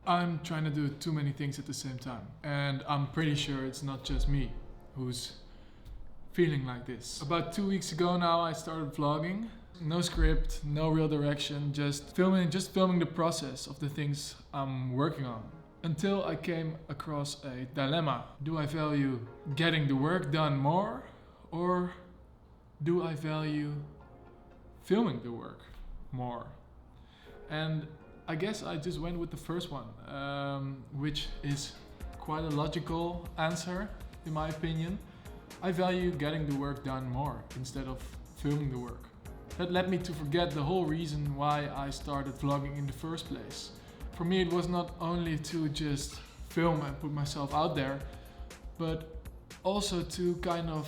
I'm trying to do too many things at the same time, and I'm pretty sure it's not just me who's feeling like this. About 2 weeks ago now I started vlogging. No script, no real direction, just filming the process of the things I'm working on. Until I came across a dilemma. Do I value getting the work done more, or do I value filming the work more? And I guess I just went with the first one, which is quite a logical answer in my opinion. I value getting the work done more instead of filming the work. That led me to forget the whole reason why I started vlogging in the first place. For me it was not only to just film and put myself out there, but also to kind of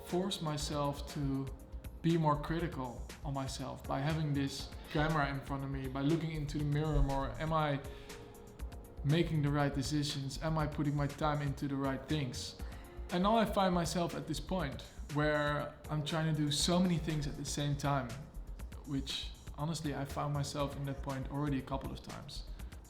force myself to be more critical on myself by having this camera in front of me, by looking into the mirror more. Am I making the right decisions? Am I putting my time into the right things? And now I find myself at this point where I'm trying to do so many things at the same time, which honestly I found myself in that point already a couple of times.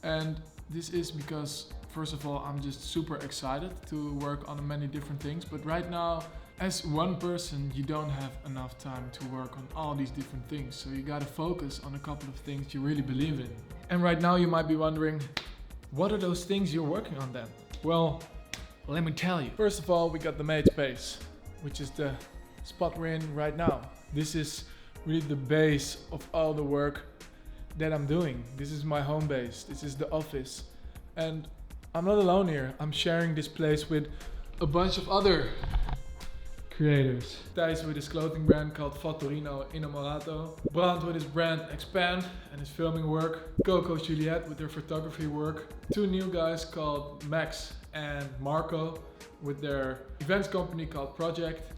And this is because, first of all, I'm just super excited to work on many different things, but right now as one person you don't have enough time to work on all these different things, so you gotta focus on a couple of things you really believe in. And right now you might be wondering, what are those things you're working on then? Well, let me tell you. First of all, we got the made space, which is the spot we're in right now. This is really the base of all the work that I'm doing. This is my home base, this is the office. And I'm not alone here. I'm sharing this place with a bunch of other creators. Thijs with his clothing brand called Fattorino Innamorato. Brand with his brand Expand and his filming work. Coco Juliet with their photography work. Two new guys called Max and Marco with their events company called Project.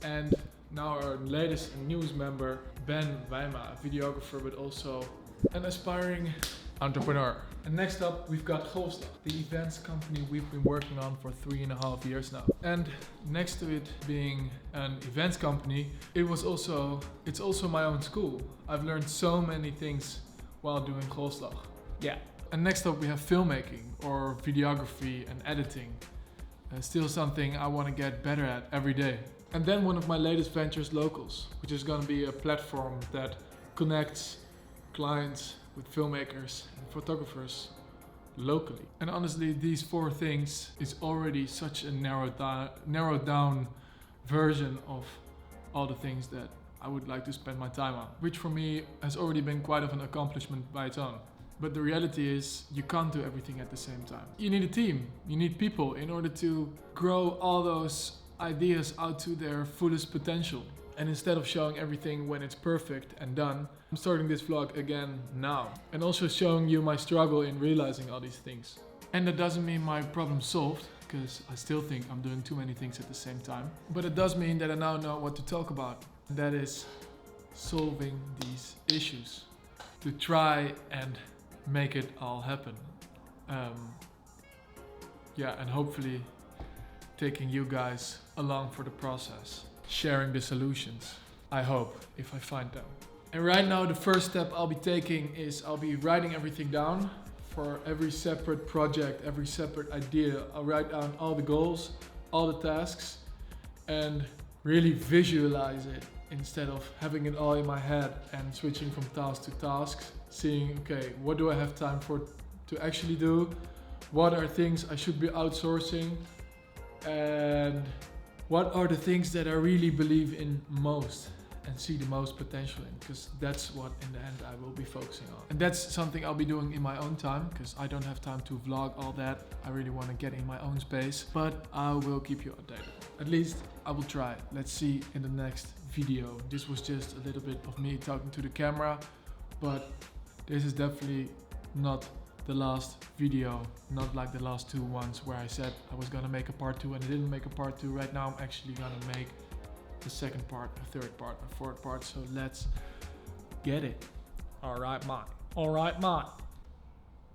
And now our latest and newest member, Ben Wijma, a videographer but also an aspiring entrepreneur. And next up we've got Golfslag, the events company we've been working on for 3.5 years now. And next to it being an events company, it's also my own school. I've learned so many things while doing Golfslag. Yeah. And next up we have filmmaking or videography and editing. Still something I want to get better at every day. And then one of my latest ventures, Locals, which is going to be a platform that connects clients with filmmakers and photographers locally. And honestly, these 4 things is already such a narrowed down version of all the things that I would like to spend my time on, which for me has already been quite of an accomplishment by its own. But the reality is you can't do everything at the same time. You need a team, you need people in order to grow all those ideas out to their fullest potential. And instead of showing everything when it's perfect and done, I'm starting this vlog again now. And also showing you my struggle in realizing all these things. And that doesn't mean my problem's solved, because I still think I'm doing too many things at the same time. But it does mean that I now know what to talk about. And that is solving these issues. To try and make it all happen. And hopefully taking you guys along for the process. Sharing the solutions, I hope, if I find them. And right now the first step I'll be taking is I'll be writing everything down for every separate project, every separate idea. I'll write down all the goals, all the tasks, and really visualize it instead of having it all in my head and switching from task to tasks, seeing, okay, what do I have time for to actually do? What are things I should be outsourcing? And what are the things that I really believe in most and see the most potential in? Because that's what in the end I will be focusing on. And that's something I'll be doing in my own time, because I don't have time to vlog all that. I really want to get in my own space, but I will keep you updated. At least I will try. Let's see in the next video. This was just a little bit of me talking to the camera, but this is definitely not the last video, not like the last 2 ones where I said I was gonna make a part 2 and I didn't make a part 2. Right now I'm actually gonna make the second part, a third part, a fourth part, so let's get it. Alright, mate.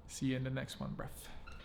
See you in the next one, bruv.